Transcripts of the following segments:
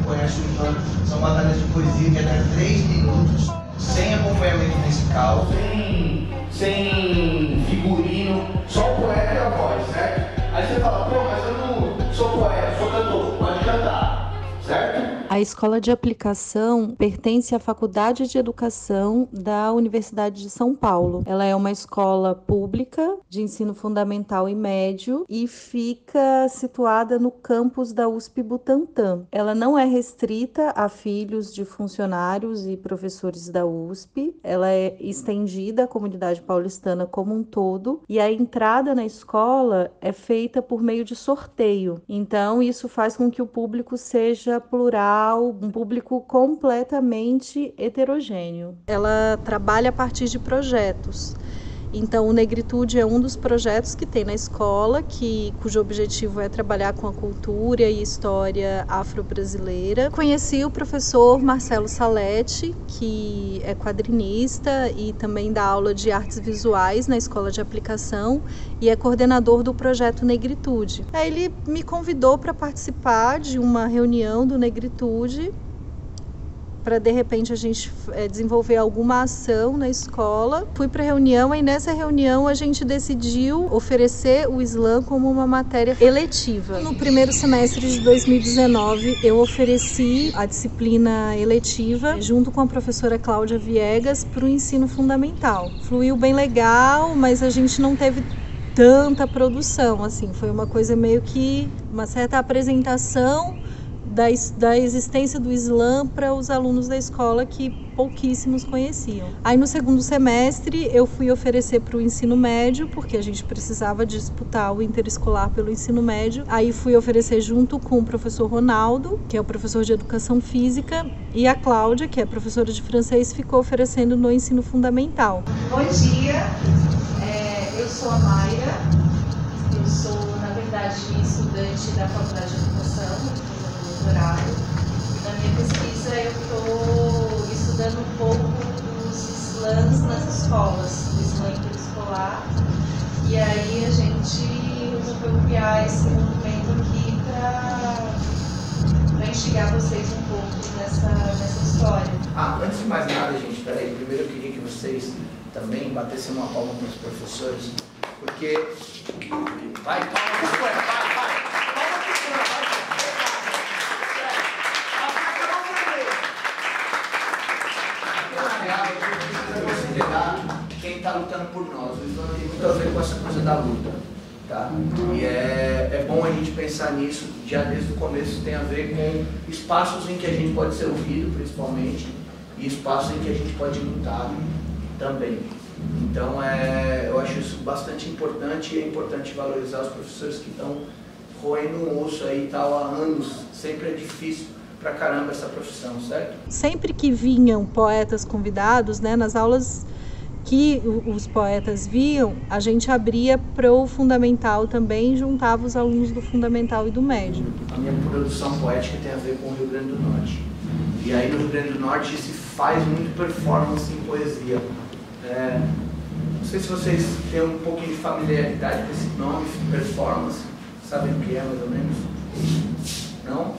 conhece o Ivan, são batalhas de poesia de até 3 minutos, sem acompanhamento musical, sem figurino, só o poeta e a voz, certo? Aí você fala, pô, mas eu não sou poeta, sou cantor, pode cantar, certo? A Escola de Aplicação pertence à Faculdade de Educação da Universidade de São Paulo. Ela é uma escola pública de ensino fundamental e médio e fica situada no campus da USP Butantã. Ela não é restrita a filhos de funcionários e professores da USP. Ela é estendida à comunidade paulistana como um todo e a entrada na escola é feita por meio de sorteio. Então, isso faz com que o público seja plural, um público completamente heterogêneo. Ela trabalha a partir de projetos. Então, o Negritude é um dos projetos que tem na escola, cujo objetivo é trabalhar com a cultura e história afro-brasileira. Conheci o professor Marcelo Saletti, que é quadrinista e também dá aula de artes visuais na Escola de Aplicação e é coordenador do projeto Negritude. Aí ele me convidou para participar de uma reunião do Negritude, para de repente a gente desenvolver alguma ação na escola. Fui para a reunião e nessa reunião a gente decidiu oferecer o Islã como uma matéria eletiva. No primeiro semestre de 2019 eu ofereci a disciplina eletiva junto com a professora Cláudia Viegas para o ensino fundamental. Fluiu bem legal, mas a gente não teve tanta produção, assim, foi uma coisa meio que uma certa apresentação da existência do Islã para os alunos da escola que pouquíssimos conheciam. Aí no segundo semestre eu fui oferecer para o ensino médio, porque a gente precisava disputar o interescolar pelo ensino médio. Aí fui oferecer junto com o professor Ronaldo, que é o professor de educação física, e a Cláudia, que é professora de francês, ficou oferecendo no ensino fundamental. Bom dia, eu sou a Mayra, eu sou, na verdade, estudante da Faculdade de Educação, doutorado. Na minha pesquisa eu estou estudando um pouco dos slams nas escolas, do slam interescolar, e aí a gente resolveu criar esse movimento aqui para instigar vocês um pouco nessa história. Antes de mais nada, gente, peraí, primeiro eu queria que vocês também batessem uma palma para os professores, porque... Vai, quem está lutando por nós, isso tem muito a ver com essa coisa da luta, tá? E é bom a gente pensar nisso, já desde o começo tem a ver com espaços em que a gente pode ser ouvido, principalmente, e espaços em que a gente pode lutar também. Então, eu acho isso bastante importante e é importante valorizar os professores que estão roendo um osso aí e tal há anos, sempre é difícil pra caramba essa profissão, certo? Sempre que vinham poetas convidados, né, nas aulas que os poetas viam, a gente abria para o fundamental também e juntava os alunos do fundamental e do médio. A minha produção poética tem a ver com o Rio Grande do Norte. E aí no Rio Grande do Norte se faz muito performance em poesia. Não sei se vocês têm um pouquinho de familiaridade com esse nome, performance, sabem o que é mais ou menos? Não?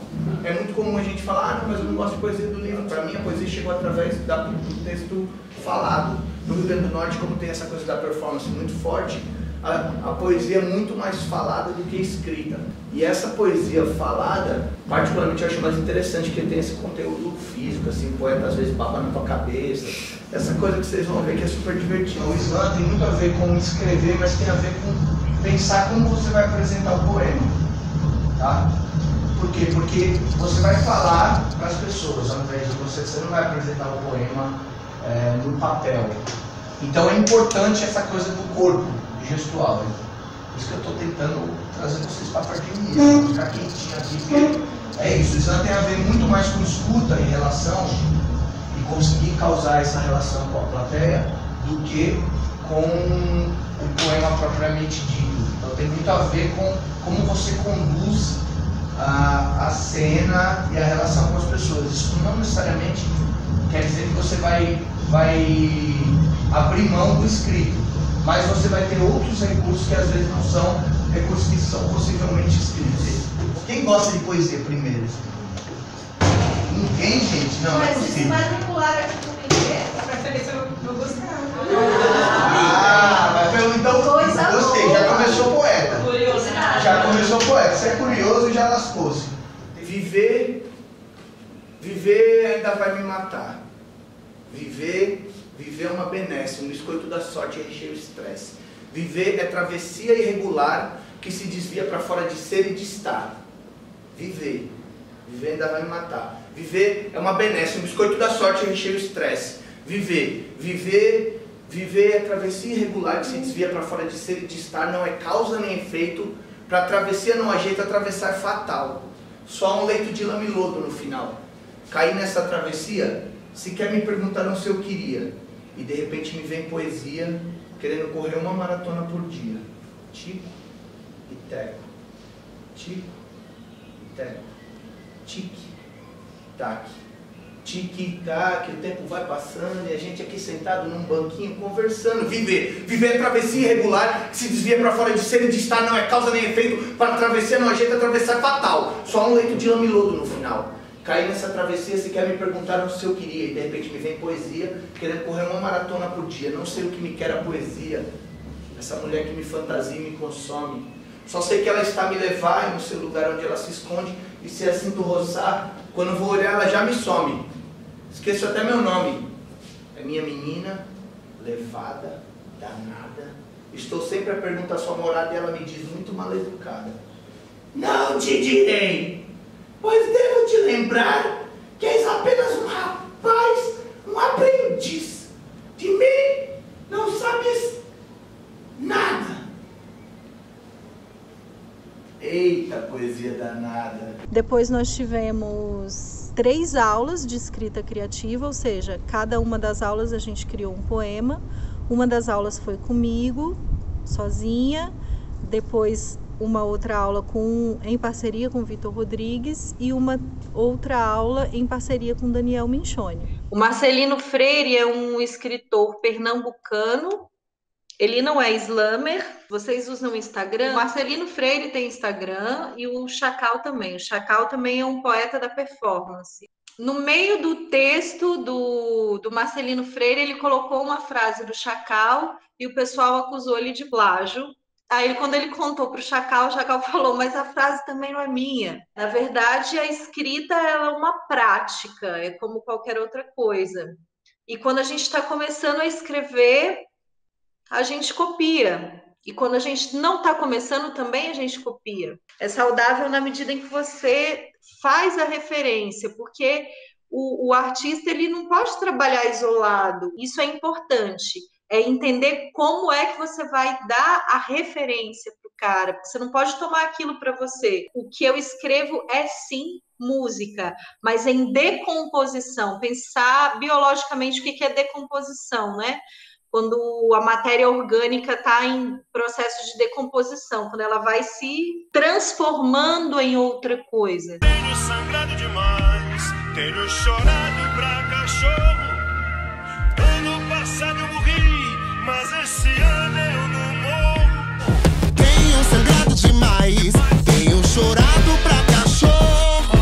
É muito comum a gente falar, não, mas eu não gosto de poesia do livro. Para mim a poesia chegou através do texto falado. No Rio Grande do Norte, como tem essa coisa da performance muito forte, a poesia é muito mais falada do que escrita. E essa poesia falada, particularmente eu acho mais interessante, porque tem esse conteúdo físico, assim, o poeta às vezes baba na tua cabeça, essa coisa que vocês vão ver que é super divertido. O Islã tem muito a ver com escrever, mas tem a ver com pensar como você vai apresentar o poema, tá? Por quê? Porque você vai falar para as pessoas, ao invés de você não vai apresentar o poema no papel. Então é importante essa coisa do corpo gestual. Por isso que eu estou tentando trazer vocês para perto de mim, ficar quentinho aqui, porque é isso. Isso tem a ver muito mais com escuta em relação e conseguir causar essa relação com a plateia do que com o poema propriamente dito. Então tem muito a ver com como você conduz a cena e a relação com as pessoas. Isso não necessariamente quer dizer que você vai abrir mão do escrito, mas você vai ter outros recursos que às vezes não são recursos que são possivelmente escritos. Quem gosta de poesia primeiro? ninguém, gente? Não, Mas é se possível. manipular aqui comigo, pra saber se eu gostava. Mas então, Coisa gostei, boa. já começou poeta. Curiosidade. Já começou poeta. Você é curioso e já lascou-se. Viver ainda vai me matar. Viver é uma benesse, um biscoito da sorte recheio estresse. Viver é travessia irregular que se desvia para fora de ser e de estar. Viver ainda vai me matar. Viver é uma benesse, um biscoito da sorte recheio estresse. Viver é travessia irregular que se desvia para fora de ser e de estar. Não é causa nem efeito. Para travessia não há jeito, atravessar é fatal. Só um leito de lama e lodo no final. Caí nessa travessia, sequer me perguntaram se eu queria. E de repente me vem poesia, querendo correr uma maratona por dia. Tico e teco. Tico e teco. Tique, tac. Tique e tac, o tempo vai passando e a gente aqui sentado num banquinho conversando. Viver é travessia irregular que se desvia para fora de ser e de estar. Não é causa nem efeito. Para travessia não há jeito, atravessar é fatal. Só um leito de lama e lodo no final. Caí nessa travessia, sequer me perguntaram se eu queria. E de repente me vem poesia, querendo correr uma maratona por dia. Não sei o que me quer a poesia. Essa mulher que me fantasia e me consome. Só sei que ela está a me levar no seu lugar onde ela se esconde. E se assim tu roçar, quando vou olhar ela já me some. Esqueço até meu nome. É minha menina, levada, danada. Estou sempre a perguntar sua morada e ela me diz muito mal educada. Não te direi, pois devo te lembrar que és apenas um rapaz, um aprendiz. De mim não sabes nada. Eita, poesia danada. Depois nós tivemos 3 aulas de escrita criativa, ou seja, cada uma das aulas a gente criou um poema. Uma das aulas foi comigo, sozinha. Depois uma outra aula em parceria com o Vitor Rodrigues e uma outra aula em parceria com Daniel Minchoni. O Marcelino Freire é um escritor pernambucano. Ele não é slammer. Vocês usam o Instagram? O Marcelino Freire tem Instagram e o Chacal também. O Chacal também é um poeta da performance. No meio do texto do Marcelino Freire, ele colocou uma frase do Chacal e o pessoal acusou ele de plágio. Aí, quando ele contou para o Chacal falou, mas a frase também não é minha. Na verdade, a escrita ela é uma prática, é como qualquer outra coisa. E quando a gente está começando a escrever, a gente copia. E quando a gente não está começando, também a gente copia. É saudável na medida em que você faz a referência, porque o artista ele não pode trabalhar isolado. Isso é importante. É entender como é que você vai dar a referência para o cara. Porque você não pode tomar aquilo para você. O que eu escrevo é sim música, mas em decomposição. Pensar biologicamente o que é decomposição, né? Quando a matéria orgânica está em processo de decomposição, quando ela vai se transformando em outra coisa. Tenho sangrado demais, tenho chorado pra cachorro. Ano passado eu morri, mas esse ano eu não morro. Tenho sangrado demais, tenho chorado pra cachorro.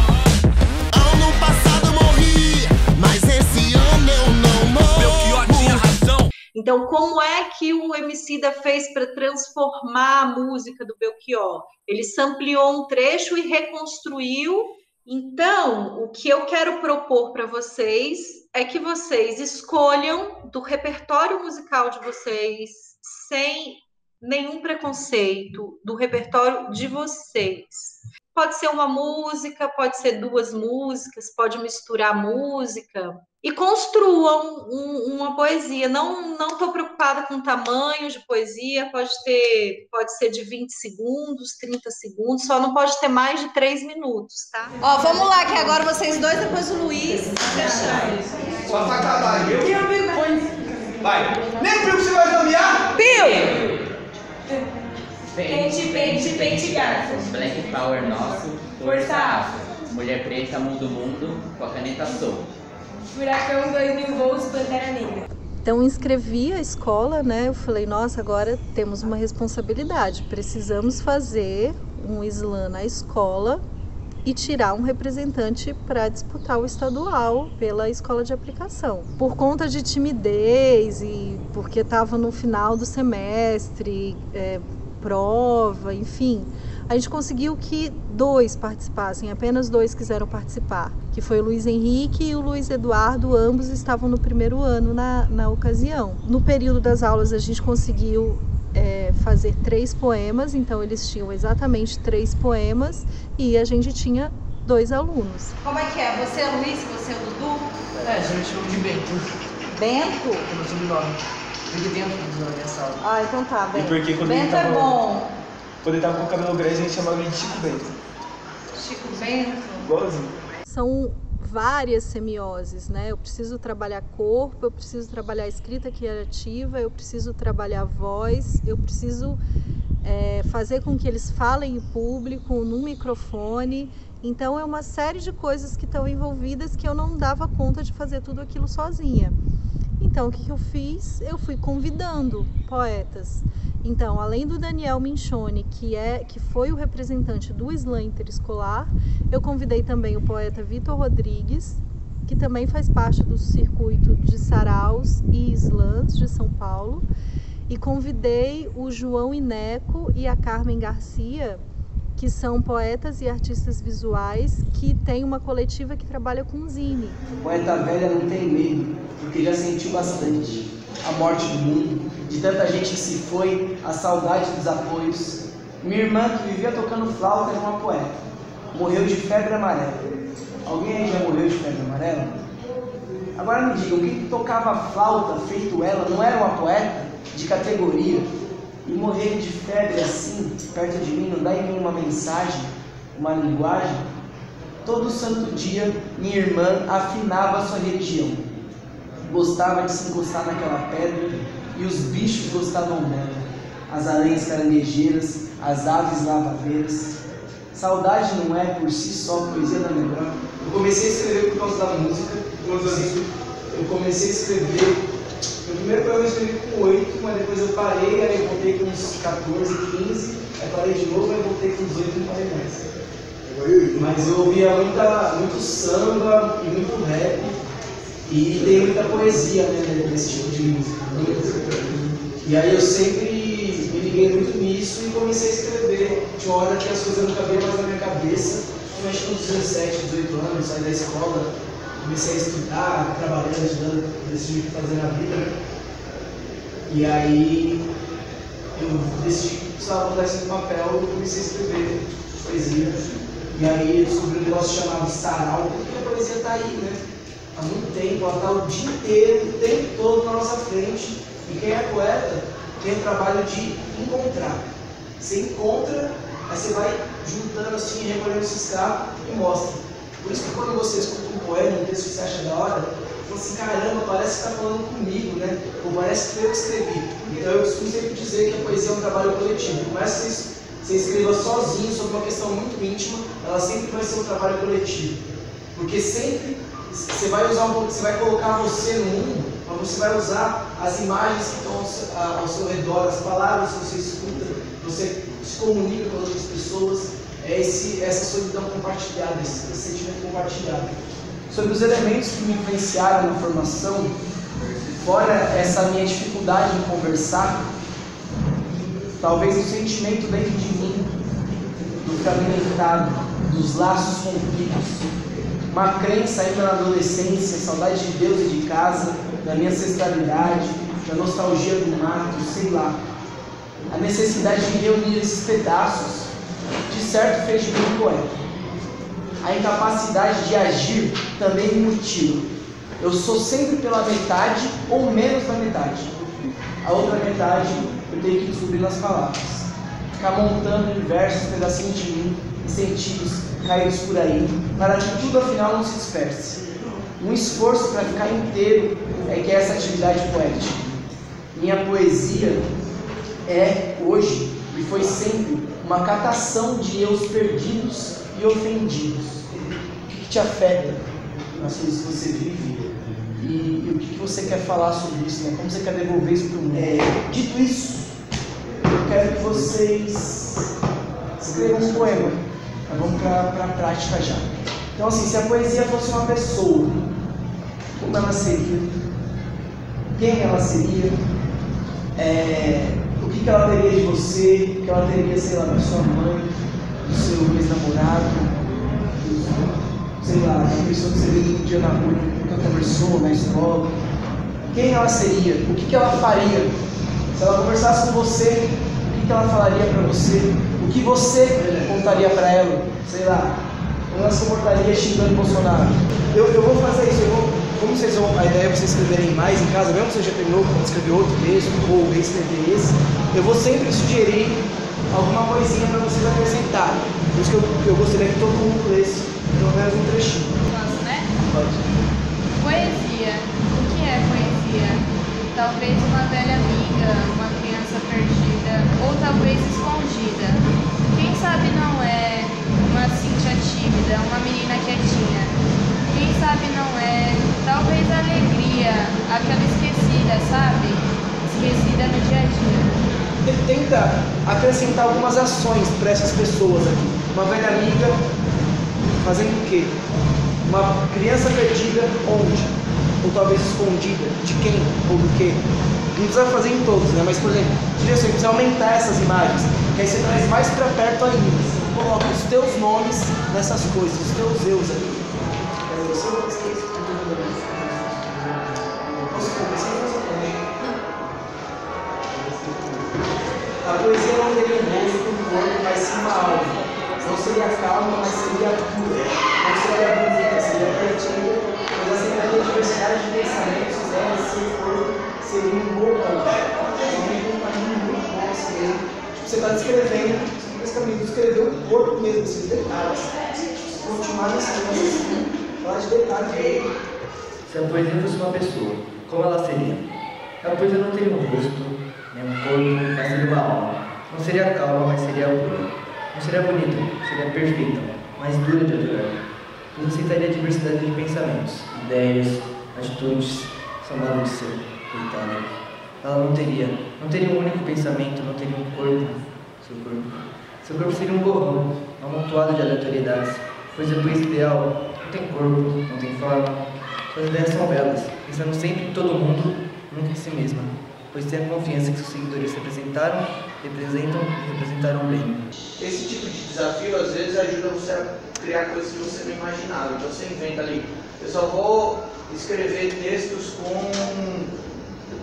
Ano passado eu morri, mas esse ano eu não morro. Belchior tinha razão. Então, como é que o Emicida fez para transformar a música do Belchior? Ele sampleou um trecho e reconstruiu. Então, o que eu quero propor para vocês é que vocês escolham do repertório musical de vocês, sem nenhum preconceito, do repertório de vocês. Pode ser uma música, pode ser 2 músicas, pode misturar música e construam uma poesia. Não estou preocupada com o tamanho de poesia, pode ser de 20 segundos, 30 segundos, só não pode ter mais de 3 minutos, tá? Ó, vamos lá, que agora vocês dois, depois o Luiz. Só pra acabar, viu? Vai. Nem o Pio que você vai nomear? Pio! Pente, garfo. Black Power nosso, força afro. Mulher preta, mundo, com a caneta Soul. Furacão 2000 volts, Pantera Negra. Então, inscrevi a escola, né? Eu falei, nossa, agora temos uma responsabilidade. Precisamos fazer um slam na escola e tirar um representante para disputar o estadual pela escola de aplicação. Por conta de timidez e porque estava no final do semestre, prova, enfim, a gente conseguiu que 2 participassem, apenas 2 quiseram participar, que foi o Luiz Henrique e o Luiz Eduardo, ambos estavam no primeiro ano na ocasião. No período das aulas a gente conseguiu fazer 3 poemas, então eles tinham exatamente 3 poemas e a gente tinha 2 alunos. Como é que é? Você é o Luiz, você é o Dudu? A gente chama de Bento. Bento? É meu sobrenome. Fica dentro da minha sala. Ah, então tá, Bento. E porque quando Bento ele tava, é bom. Quando ele tava com o cabelo grande, a gente chamava ele de Chico Bento. Chico Bento? Igualzinho. São várias semioses, né? Eu preciso trabalhar corpo, eu preciso trabalhar escrita criativa, eu preciso trabalhar voz, eu preciso fazer com que eles falem em público, num microfone. Então é uma série de coisas que estão envolvidas que eu não dava conta de fazer tudo aquilo sozinha. Então o que eu fiz? Eu fui convidando poetas. Então, além do Daniel Minchoni, que foi o representante do slam interescolar, eu convidei também o poeta Vitor Rodrigues, que também faz parte do circuito de saraus e slams de São Paulo, e convidei o João Ineco e a Carmen Garcia, que são poetas e artistas visuais que têm uma coletiva que trabalha com zine. Poeta velha não tem medo, porque já sentiu bastante a morte do mundo, de tanta gente que se foi, a saudade dos apoios. Minha irmã, que vivia tocando flauta, era uma poeta. Morreu de febre amarela. Alguém aí já morreu de febre amarela? Agora me digam, quem tocava flauta, feito ela, não era uma poeta de categoria? E morrer de febre assim, perto de mim, não dá em mim uma mensagem, uma linguagem? Todo santo dia, minha irmã afinava a sua religião. Gostava de se encostar naquela pedra e os bichos gostavam dela. As aranhas caranguejeiras, as aves lavadeiras. Saudade não é por si só poesia da melhor. Eu comecei a escrever por causa da música. Eu comecei a escrever. Meu primeiro poema eu escrevi com 8, mas depois eu parei, aí eu voltei com uns 14, 15, aí parei de novo, aí voltei com uns 8 e não parei mais. Mas eu ouvia muito samba e muito rap. E tem muita poesia, né, nesse tipo de música. E aí eu sempre me liguei muito nisso e comecei a escrever. Tinha uma hora que as coisas não cabiam mais na minha cabeça. Principalmente com 17, 18 anos, saí da escola, comecei a estudar, trabalhando, ajudando, decidi o que fazer na vida. E aí eu decidi que precisava botar isso no papel e comecei a escrever poesia. E aí eu descobri um negócio chamado sarau, porque a poesia está aí, né? Há muito tempo, ela está o dia inteiro, o tempo todo na nossa frente. E quem é poeta tem o trabalho de encontrar. Você encontra, aí você vai juntando assim, recolhendo esses carros e mostra. Por isso que quando você escuta um poema, um texto que você acha da hora, você fala assim, caramba, parece que está falando comigo, né? Ou parece que foi eu que escrevi. Então eu costumo sempre dizer que a poesia é um trabalho coletivo. Por mais que você escreva sozinho sobre uma questão muito íntima, ela sempre vai ser um trabalho coletivo. Porque sempre você vai colocar você no mundo, mas você vai usar as imagens que estão ao seu redor, as palavras que você escuta, você se comunica com outras pessoas, essa solidão compartilhada, esse sentimento compartilhado. Sobre os elementos que me influenciaram na formação, fora essa minha dificuldade em conversar, talvez o sentimento dentro de mim, do fragmentado, dos laços rompidos, uma crença ainda na adolescência, saudade de Deus e de casa, da minha ancestralidade, da nostalgia do mato, sei lá. A necessidade de reunir esses pedaços, de certo fez de mim um poeta. A incapacidade de agir também me mutila. Eu sou sempre pela metade ou menos da metade. A outra metade eu tenho que descobrir nas palavras. Ficar montando em versos, pedacinhos de mim, e sentidos caídos por aí, para que tudo afinal não se disperse. Um esforço para ficar inteiro é que é essa atividade poética. Minha poesia é, hoje, e foi sempre, uma catação de eus perdidos e ofendidos. O que te afeta nas coisas que você vive? E o que você quer falar sobre isso, né? Como você quer devolver isso para o mundo? Dito isso, eu quero que vocês escrevam um poema. Mas vamos para a prática já. Então, assim, se a poesia fosse uma pessoa, como ela seria? Quem ela seria? O que ela teria de você? O que ela teria, sei lá, da sua mãe, do seu ex-namorado, sei lá, da pessoa que você viu um dia na rua, nunca conversou, na escola? Quem ela seria? O que ela faria? Se ela conversasse com você, o que ela falaria para você? O que você contaria para ela? Sei lá, como ela se comportaria xingando Bolsonaro? Eu vou fazer isso, como vocês vão, a ideia é vocês escreverem mais em casa, mesmo que você já terminou, pode escrever outro texto ou reescrever esse, eu vou sempre sugerir alguma coisinha para vocês acrescentarem. Por isso que eu gostaria que todo mundo lesse pelo menos um trechinho. Posso, né? Pode. Poesia. O que é poesia? Talvez uma velha amiga, uma criança perdida, ou talvez escondida. Quem sabe não é uma Cíntia tímida, uma menina quietinha. Quem sabe não é, talvez a alegria, aquela esquecida, sabe? Esquecida no dia a dia. Ele tenta acrescentar algumas ações para essas pessoas aqui. Uma velha amiga fazendo o quê? Uma criança perdida onde? Ou talvez escondida, de quem ou do quê? Não precisa fazer em todos, né? Mas, por exemplo, você precisa aumentar essas imagens, que aí você traz mais para perto ainda. Você coloca os teus nomes nessas coisas, os teus eus ali. A poesia não teria um rosto, um corpo, mas sim uma alma. Não seria calma, mas seria pura. Não seria bonita, seria perfeita. Mas aceitaria a diversidade de pensamentos, ideias, seu corpo seria um bom nome. Seria um caminho muito bom assim mesmo. Tipo, você está descrevendo, esse caminho de escrever o corpo mesmo, esses detalhes. Continuar nesse falar de detalhes mesmo. Se a poesia fosse uma pessoa, como ela seria? A poesia não teria um rosto, nem um corpo, mas seria uma alma. Não seria calma, mas seria pura. Não seria bonita, seria perfeita, mas dura de adorar. Não aceitaria a diversidade de pensamentos, ideias, atitudes, são modo de ser, coitada. Ela não teria um único pensamento, não teria um corpo, seu corpo. Seu corpo seria um borrão, um amontoado de aleatoriedades, pois a poesia ideal não tem corpo, não tem forma. Suas ideias são belas, pensando sempre em todo mundo, nunca em si mesma, pois tem a confiança que seus seguidores representam e representaram bem. Esse tipo de desafio, às vezes, ajuda você a criar coisas que você não imaginava. Então você inventa ali, eu só vou escrever textos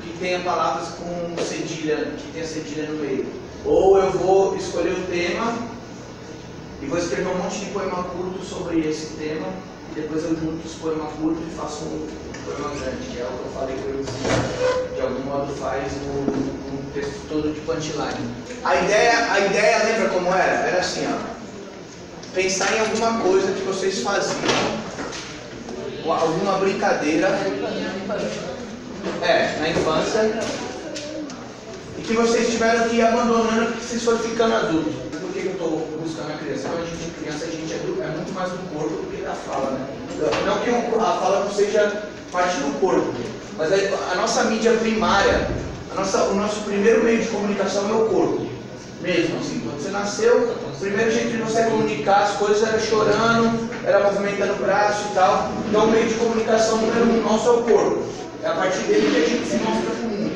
que tenha palavras com cedilha, que tenha cedilha no meio. Ou eu vou escolher o tema e vou escrever um monte de poema curto sobre esse tema, e depois eu junto os poemas curtos e faço um poema grande, que é o que eu falei que eu, de algum modo, faz no texto todo de punchline. A ideia, lembra como era? Era assim, ó. Pensar em alguma coisa que vocês faziam, alguma brincadeira, na infância, e que vocês tiveram que ir abandonando porque vocês foram ficando adultos. Por que eu estou buscando a criança? Quando a gente é criança, a gente é muito mais do corpo do que da fala, né? Não que a fala não seja parte do corpo, mas a nossa mídia primária, o nosso primeiro meio de comunicação é o corpo. Mesmo assim, quando você nasceu, o primeiro jeito de você comunicar as coisas era chorando, era movimentando o braço e tal. Então o meio de comunicação número 1 nosso é o corpo. É a partir dele que a gente se mostra para o mundo.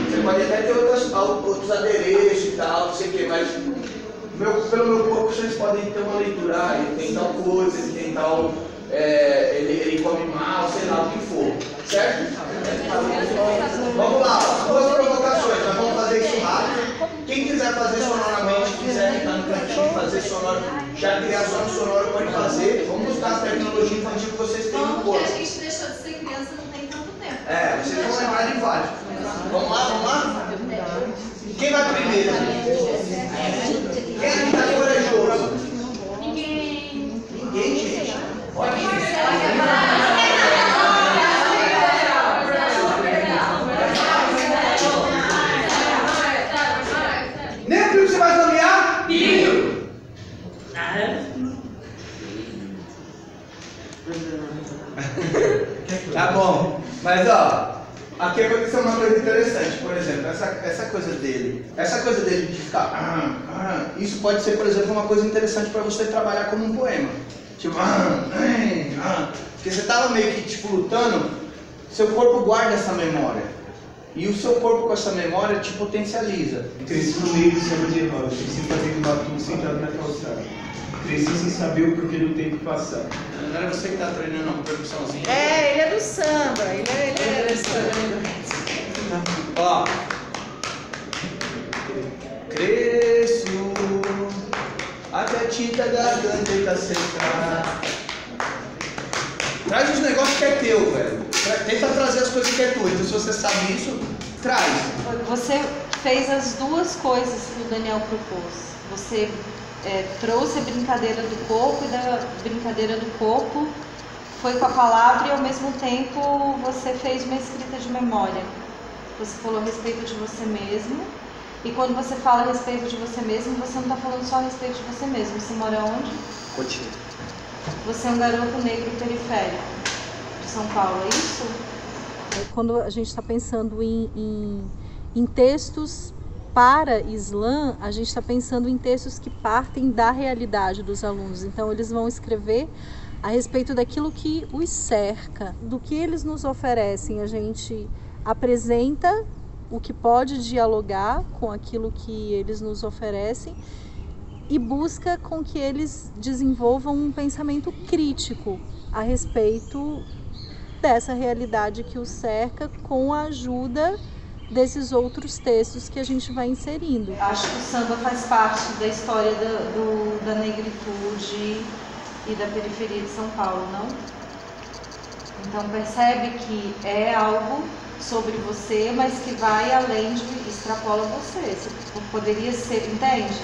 Você pode até ter outros adereços e tal, não sei o que, mas pelo meu corpo vocês podem ter uma leitura, ele tem tal coisa, ele tem tal. Ele come mal, sei lá o que for. Certo? Vamos lá, 2 provocações, nós vamos fazer isso rápido. Quem quiser fazer sonoramente, quiser ficar no cantinho e fazer sonoro, já criar sonoro pode fazer. Vamos buscar a tecnologia infantil que vocês têm no corpo. Porque a gente deixou de ser criança não tem tanto tempo. Vocês vão lembrar de vários. Vamos lá? Quem vai primeiro? Quem aqui está corajoso? Ninguém, gente. Pode ir. Nem o que você vai nomear? Filho! Tá bom. Mas ó, aqui Aqui aconteceu uma coisa interessante, por exemplo, essa coisa dele de ficar isso pode ser, por exemplo, uma coisa interessante para você trabalhar como um poema. Tipo, porque você estava meio que tipo lutando, seu corpo guarda essa memória. E o seu corpo com essa memória te potencializa. Cresci no meio do samba de roda, cresci fazendo batuque sentado na calçada. Cresci sem saber o porquê do tempo passar. Não era você que tá treinando uma percussãozinha? É, ele é do samba, ele é do samba. Ó. Cresço até a tinta da garganta secar. Traz os negócios que é teu, velho. Tenta trazer as coisas que é tua. Então, se você sabe isso, traz. Você fez as duas coisas que o Daniel propôs. Você trouxe a brincadeira do corpo, e da brincadeira do corpo foi com a palavra, e ao mesmo tempo você fez uma escrita de memória. Você falou a respeito de você mesmo, e quando você fala a respeito de você mesmo, você não está falando só a respeito de você mesmo. Você mora onde? Cotinho. Você é um garoto negro periférico de São Paulo, é isso? Quando a gente está pensando em textos para Islã, a gente está pensando em textos que partem da realidade dos alunos. Então, eles vão escrever a respeito daquilo que os cerca, do que eles nos oferecem. A gente apresenta o que pode dialogar com aquilo que eles nos oferecem e busca com que eles desenvolvam um pensamento crítico a respeito dessa realidade que os cerca, com a ajuda desses outros textos que a gente vai inserindo. Acho que o samba faz parte da história da negritude e da periferia de São Paulo, não? Então percebe que é algo sobre você, mas que vai além de, extrapola você. Você poderia ser, entende?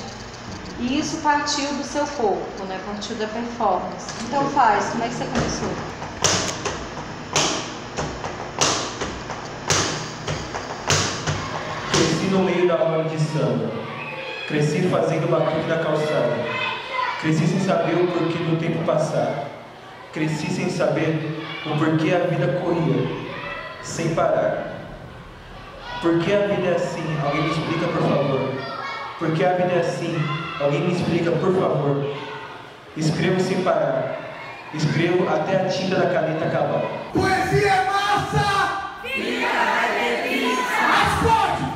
E isso partiu do seu corpo, né? Partiu da performance. Então faz, como é que você começou? Cresci no meio da roda de samba, cresci fazendo batuque na calçada, cresci sem saber o porquê do tempo passar, cresci sem saber o porquê a vida corria, sem parar. Por que a vida é assim? Alguém me explica, por favor. Por que a vida é assim? Alguém me explica, por favor. Escrevo sem parar, escrevo até a tinta da caneta acabar. Poesia é massa!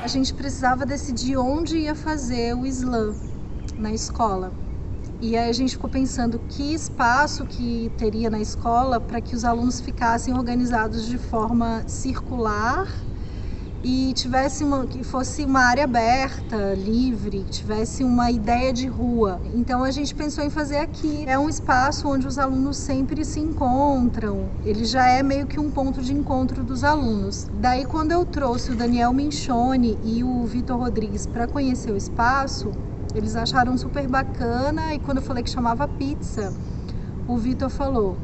A gente precisava decidir onde ia fazer o Islã na escola. E aí a gente ficou pensando que espaço que teria na escola para que os alunos ficassem organizados de forma circular e que fosse uma área aberta, livre, que tivesse uma ideia de rua. Então a gente pensou em fazer aqui. É um espaço onde os alunos sempre se encontram. Ele já é meio que um ponto de encontro dos alunos. Daí quando eu trouxe o Daniel Minchoni e o Vitor Rodrigues para conhecer o espaço, eles acharam super bacana, e quando eu falei que chamava pizza, o Vitor falou: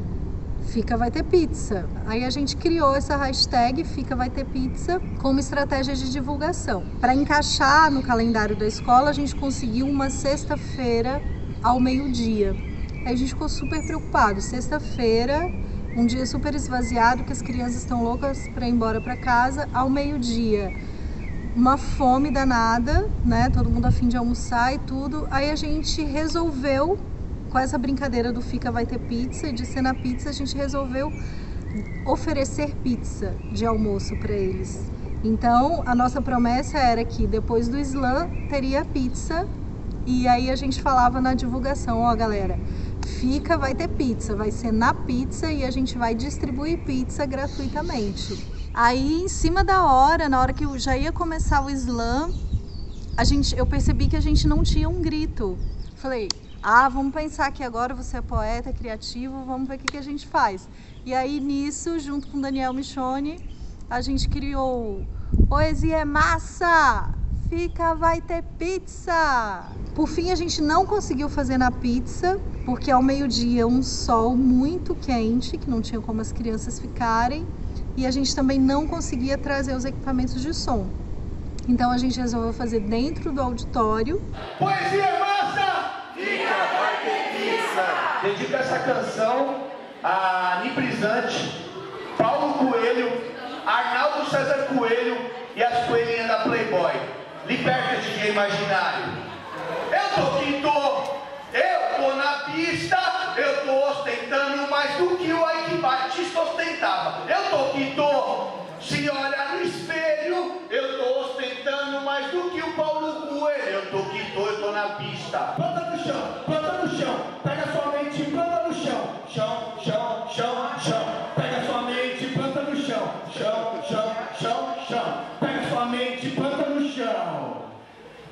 Fica vai ter pizza. Aí a gente criou essa hashtag Fica vai ter pizza como estratégia de divulgação. Para encaixar no calendário da escola, a gente conseguiu uma sexta-feira ao meio-dia. Aí a gente ficou super preocupado. Sexta-feira, um dia super esvaziado, que as crianças estão loucas para ir embora para casa. Ao meio-dia, uma fome danada, né? Todo mundo a fim de almoçar e tudo. Aí a gente resolveu, com essa brincadeira do Fica vai ter pizza e de ser na pizza, a gente resolveu oferecer pizza de almoço para eles. Então, a nossa promessa era que depois do Islã teria pizza, e aí a gente falava na divulgação: ó, galera, Fica vai ter pizza, vai ser na pizza e a gente vai distribuir pizza gratuitamente. Aí, em cima da hora, na hora que eu já ia começar o Islã, eu percebi que a gente não tinha um grito. Falei: vamos pensar aqui agora, você é poeta, criativo, vamos ver o que a gente faz. E aí, nisso, junto com o Daniel Minchoni, a gente criou Poesia é Massa! Fica vai ter pizza! Por fim, a gente não conseguiu fazer na pizza, porque ao meio-dia um sol muito quente, que não tinha como as crianças ficarem, e a gente também não conseguia trazer os equipamentos de som. Então a gente resolveu fazer dentro do auditório. Poesia é massa! Fica vai ter pizza! Dedico essa canção a Nibrizante, Paulo Coelho, Arnaldo César Coelho e as coelhinhas da Playboy. Liberta de que é imaginário. Eu tô que tô na pista, eu tô ostentando mais do que o Ike Batista ostentava. Eu tô que tô, se olha no espelho, eu tô ostentando mais do que o Paulo Coelho. Eu tô que tô, eu tô na pista. Planta no chão, pega sua mente e planta no chão. Chão, chão, chão, chão. Pega sua mente e planta no chão. Chão, chão, chão, chão. Pega sua mente e planta no chão.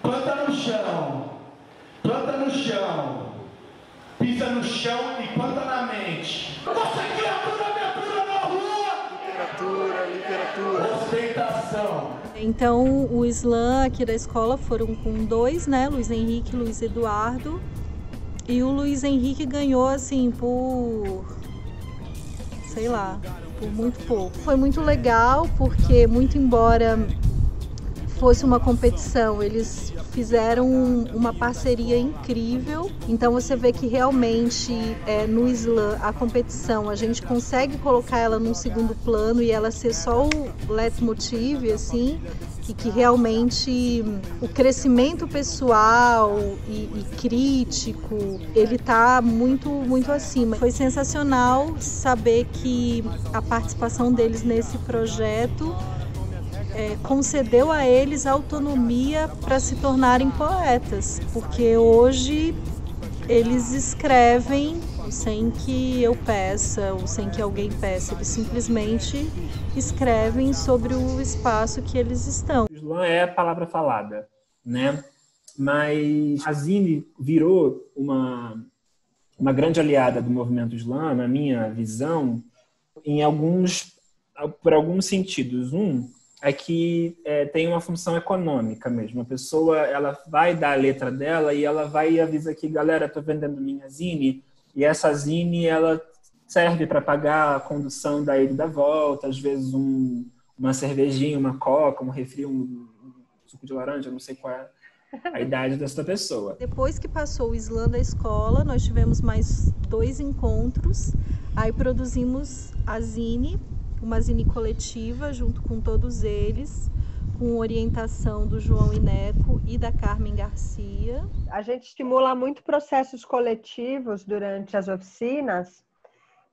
Planta no chão. Planta no chão. Pisa no chão e planta na mente. Você criatura na rua! Literatura. Ostentação. Então, o slam aqui da escola foram com 2, né? Luiz Henrique e Luiz Eduardo. E o Luiz Henrique ganhou, assim, por... sei lá, por muito pouco. Foi muito legal, porque muito embora fosse uma competição, eles fizeram uma parceria incrível. Então você vê que realmente no slam a competição a gente consegue colocar ela num segundo plano e ela ser só o leitmotiv, assim, e que realmente o crescimento pessoal e crítico, ele tá muito acima. Foi sensacional saber que a participação deles nesse projeto concedeu a eles autonomia para se tornarem poetas, porque hoje eles escrevem sem que eu peça ou sem que alguém peça, eles simplesmente escrevem sobre o espaço que eles estão. O slam é a palavra falada, né? Mas a Zine virou uma grande aliada do movimento slam, na minha visão, por alguns sentidos. É que tem uma função econômica mesmo. A pessoa, ela vai dar a letra dela e ela vai e avisa aqui, galera, tô vendendo minha zine, e essa zine, ela serve para pagar a condução da ida e da volta, às vezes uma cervejinha, uma coca, um refri, um suco de laranja, não sei qual é a idade dessa pessoa. Depois que passou o slam da escola, nós tivemos mais 2 encontros, aí produzimos a zine, uma zine coletiva junto com todos eles, com orientação do João Ineco e da Carmen Garcia. A gente estimula muito processos coletivos durante as oficinas,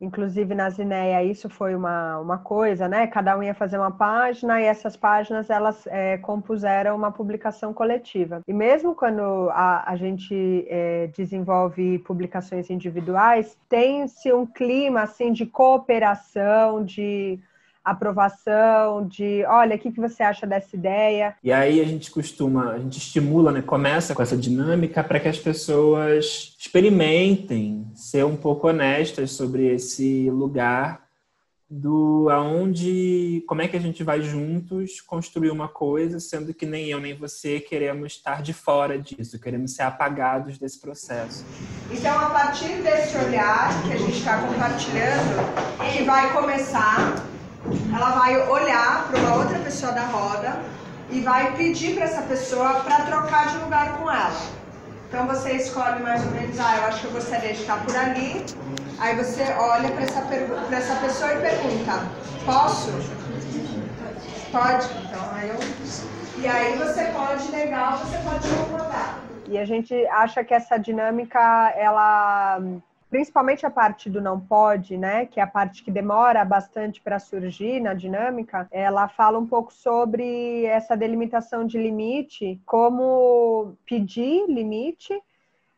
inclusive na Zineia isso foi uma coisa, né? Cada um ia fazer uma página e essas páginas elas compuseram uma publicação coletiva. E mesmo quando a gente desenvolve publicações individuais, tem-se um clima assim de cooperação, de aprovação, de olha, o que você acha dessa ideia? E aí a gente estimula, né, começa com essa dinâmica para que as pessoas experimentem ser um pouco honestas sobre esse lugar como é que a gente vai juntos construir uma coisa, sendo que nem eu nem você queremos estar de fora disso, queremos ser apagados desse processo. Então, a partir desse olhar que a gente está compartilhando, que vai começar, ela vai olhar para uma outra pessoa da roda e vai pedir para essa pessoa para trocar de lugar com ela. Então você escolhe mais ou menos, eu acho que eu gostaria de estar por ali. Aí você olha para essa pessoa e pergunta, posso? Pode? Então, e aí você pode negar ou você pode concordar. E a gente acha que essa dinâmica, ela... principalmente a parte do não pode, né, que é a parte que demora bastante para surgir na dinâmica, ela fala um pouco sobre essa delimitação de limite, como pedir limite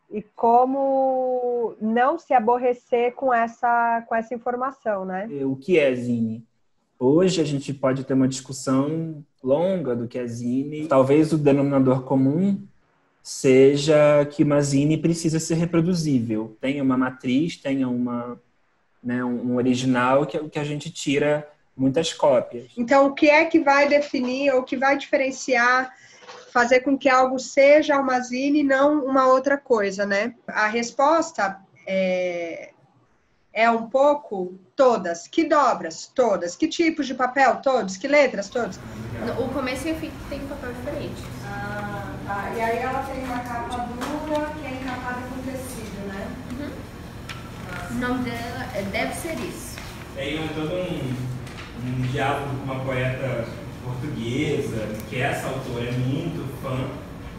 e como não se aborrecer com essa informação, né? O que é zine? Hoje a gente pode ter uma discussão longa do que é zine. Talvez o denominador comum seja que uma zine precisa ser reproduzível. Tenha uma matriz, tenha um original que a gente tira muitas cópias. Então, o que é que vai definir ou que vai diferenciar, fazer com que algo seja uma zine e não uma outra coisa, né? A resposta é um pouco todas. Que dobras? Todas. Que tipos de papel? Todos. Que letras? Todos. O começo e o fim tem um papel diferente. Tá. E aí ela tem uma capa dura que é encapada com tecido, né? O nome dela deve ser isso. Tem todo um diálogo com uma poeta portuguesa, que essa autora é muito fã.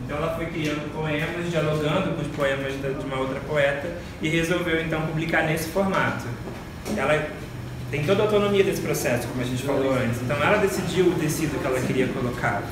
Então ela foi criando poemas, dialogando com os poemas de uma outra poeta e resolveu então publicar nesse formato. Ela tem toda a autonomia desse processo, como a gente falou antes. Então ela decidiu o tecido que ela queria colocar.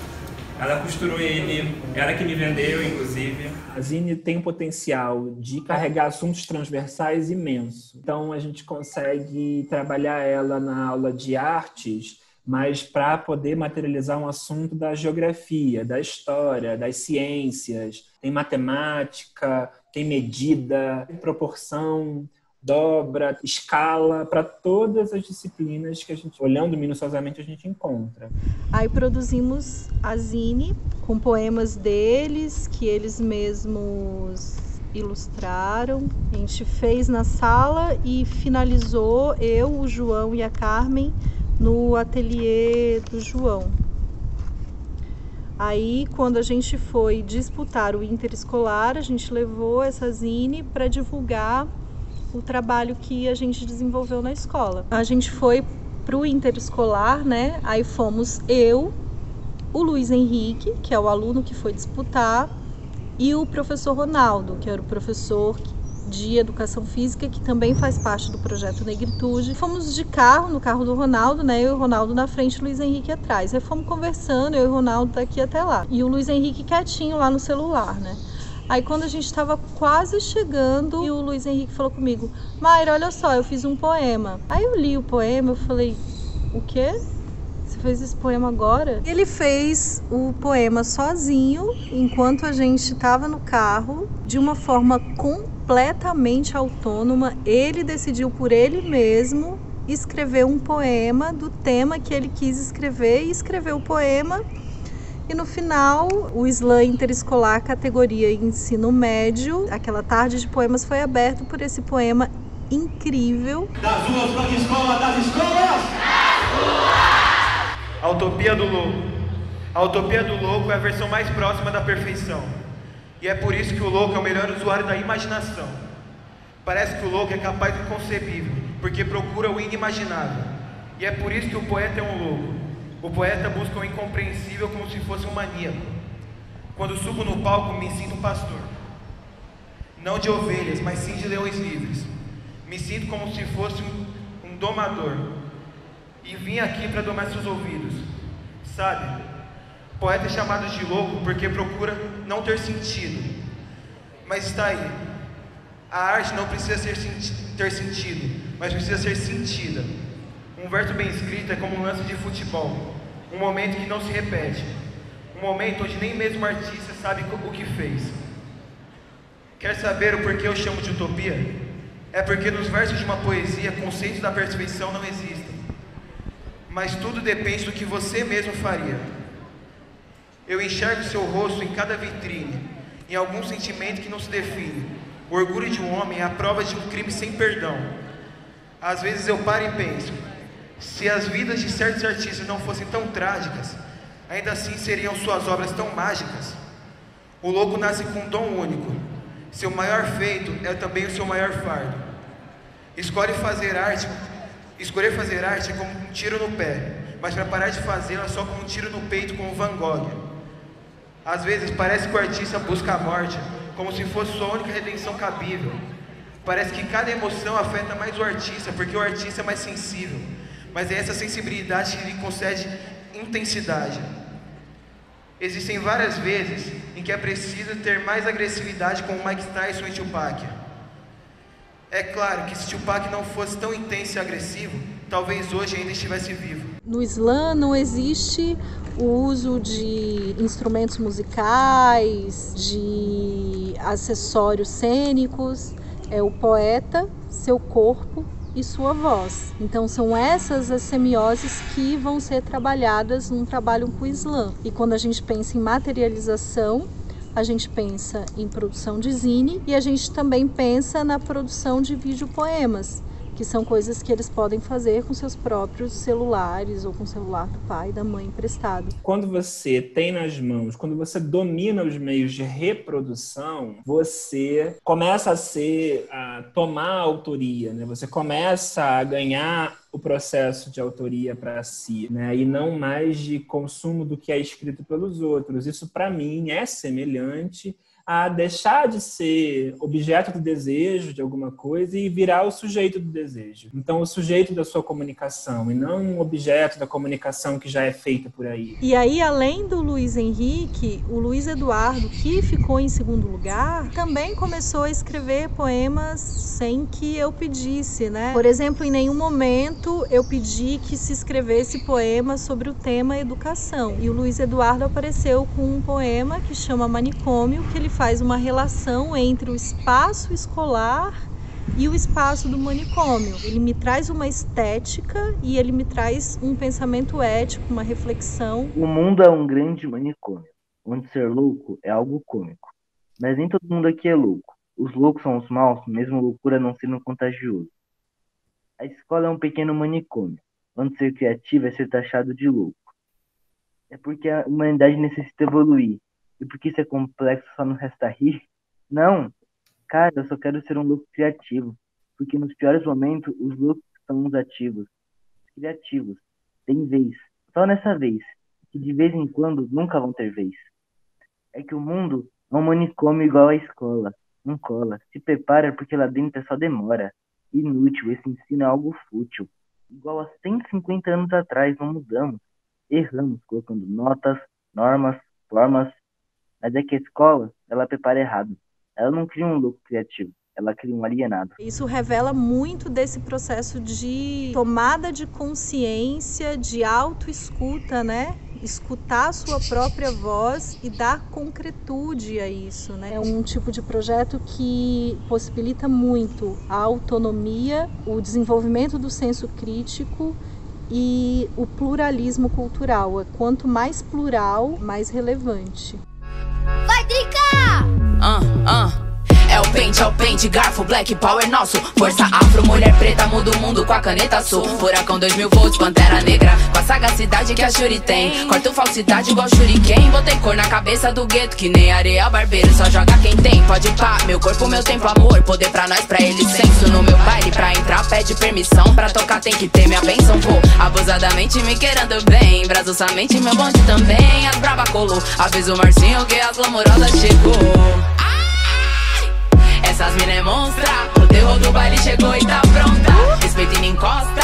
Ela costurou ele, ela que me vendeu, inclusive. A zine tem um potencial de carregar assuntos transversais imenso. Então a gente consegue trabalhar ela na aula de artes, mas para poder materializar um assunto da geografia, da história, das ciências. Tem matemática, tem medida, tem proporção, dobra, escala, para todas as disciplinas que a gente, olhando minuciosamente, a gente encontra. Aí produzimos a zine com poemas deles, que eles mesmos ilustraram. A gente fez na sala e finalizou, eu, o João e a Carmen, no ateliê do João. Aí, quando a gente foi disputar o interescolar, a gente levou essa zine para divulgar o trabalho que a gente desenvolveu na escola. A gente foi para o interescolar, né? Aí fomos eu, o Luiz Henrique, que é o aluno que foi disputar, e o professor Ronaldo, que era o professor de Educação Física, que também faz parte do projeto Negritude. Fomos de carro, no carro do Ronaldo, né? Eu e o Ronaldo na frente, o Luiz Henrique atrás. Aí fomos conversando, eu e o Ronaldo daqui até lá. E o Luiz Henrique quietinho lá no celular, né? Aí quando a gente estava quase chegando, e o Luiz Henrique falou comigo: Mayra, olha só, eu fiz um poema. Aí eu li o poema, eu falei: o quê? Você fez esse poema agora? Ele fez o poema sozinho, enquanto a gente estava no carro, de uma forma completamente autônoma. Ele decidiu por ele mesmo escrever um poema do tema que ele quis escrever, e escreveu o poema. E no final, o slam interescolar, categoria ensino médio, aquela tarde de poemas foi aberto por esse poema incrível. Das ruas para a escola, das escolas! A utopia do louco. A utopia do louco é a versão mais próxima da perfeição. E é por isso que o louco é o melhor usuário da imaginação. Parece que o louco é capaz do inconcebível, porque procura o inimaginável. E é por isso que o poeta é um louco. O poeta busca o incompreensível como se fosse um maníaco. Quando subo no palco, me sinto um pastor. Não de ovelhas, mas sim de leões livres. Me sinto como se fosse um domador. E vim aqui para domar seus ouvidos. Sabe? Poeta é chamado de louco porque procura não ter sentido. Mas está aí. A arte não precisa ter sentido, mas precisa ser sentida. Um verso bem escrito é como um lance de futebol, um momento que não se repete, um momento onde nem mesmo o artista sabe o que fez. Quer saber o porquê eu chamo de utopia? É porque nos versos de uma poesia, conceitos da perfeição não existem, mas tudo depende do que você mesmo faria. Eu enxergo seu rosto em cada vitrine, em algum sentimento que não se define. O orgulho de um homem é a prova de um crime sem perdão. Às vezes eu paro e penso: se as vidas de certos artistas não fossem tão trágicas, ainda assim seriam suas obras tão mágicas. O louco nasce com um dom único. Seu maior feito é também o seu maior fardo. Escolher fazer arte é como um tiro no pé, mas para parar de fazê-la é só como um tiro no peito, como Van Gogh. Às vezes parece que o artista busca a morte como se fosse sua única redenção cabível. Parece que cada emoção afeta mais o artista, porque o artista é mais sensível. Mas é essa sensibilidade que lhe concede intensidade. Existem várias vezes em que é preciso ter mais agressividade, como Mike Tyson e Tupac. É claro que se Tupac não fosse tão intenso e agressivo, talvez hoje ainda estivesse vivo. No slam não existe o uso de instrumentos musicais, de acessórios cênicos. É o poeta, seu corpo e sua voz. Então são essas as semioses que vão ser trabalhadas num trabalho com o slam. E quando a gente pensa em materialização, a gente pensa em produção de zine e a gente também pensa na produção de videopoemas, que são coisas que eles podem fazer com seus próprios celulares ou com o celular do pai e da mãe emprestado. Quando você tem nas mãos, quando você domina os meios de reprodução, você começa a tomar a autoria, né? Você começa a ganhar o processo de autoria para si, né? E não mais de consumo do que é escrito pelos outros. Isso, para mim, é semelhante a deixar de ser objeto do desejo de alguma coisa e virar o sujeito do desejo. Então, o sujeito da sua comunicação e não um objeto da comunicação que já é feita por aí. E aí, além do Luiz Henrique, o Luiz Eduardo, que ficou em segundo lugar, também começou a escrever poemas sem que eu pedisse, né? Por exemplo, em nenhum momento eu pedi que se escrevesse poema sobre o tema educação. E o Luiz Eduardo apareceu com um poema que chama Manicômio, que ele faz uma relação entre o espaço escolar e o espaço do manicômio. Ele me traz uma estética e ele me traz um pensamento ético, uma reflexão. O mundo é um grande manicômio, onde ser louco é algo cômico. Mas nem todo mundo aqui é louco. Os loucos são os maus, mesmo loucura não sendo contagioso. A escola é um pequeno manicômio, onde ser criativo é ser taxado de louco. É porque a humanidade necessita evoluir. E porque isso é complexo, só não resta rir? Não! Cara, eu só quero ser um louco criativo. Porque nos piores momentos, os loucos são os ativos. Os criativos. Tem vez. Só nessa vez. Que de vez em quando nunca vão ter vez. É que o mundo é um manicômio igual à escola. Não cola. Se prepara porque lá dentro é só demora. Inútil. Esse ensino é algo fútil. Igual a 150 anos atrás, não mudamos. Erramos colocando notas, normas, formas. Mas é que a escola, ela prepara errado. Ela não cria um louco criativo, ela cria um alienado. Isso revela muito desse processo de tomada de consciência, de autoescuta, né? Escutar a sua própria voz e dar concretude a isso, né? É um tipo de projeto que possibilita muito a autonomia, o desenvolvimento do senso crítico e o pluralismo cultural. Quanto mais plural, mais relevante. Vai, Drica! É o pente, garfo, black power nosso. Força afro, mulher preta, muda o mundo com a caneta sul. Furacão 2000 volts, pantera negra, com a sagacidade que a Shuri tem. Corto falsidade igual shuriken. Botei cor na cabeça do gueto, que nem areia barbeiro. Só joga quem tem, pode pá. Meu corpo, meu tempo, amor. Poder pra nós, pra eles, senso. No meu baile, pra entrar, pede permissão. Pra tocar tem que ter minha benção, pô. Abusadamente me querendo bem. Brasil somente, meu bonde também. As braba colou, avisa o Marcinho que as glamurosas chegou. Essas mina é monstra, o terror do baile chegou e tá pronta. Respeito e não encosta.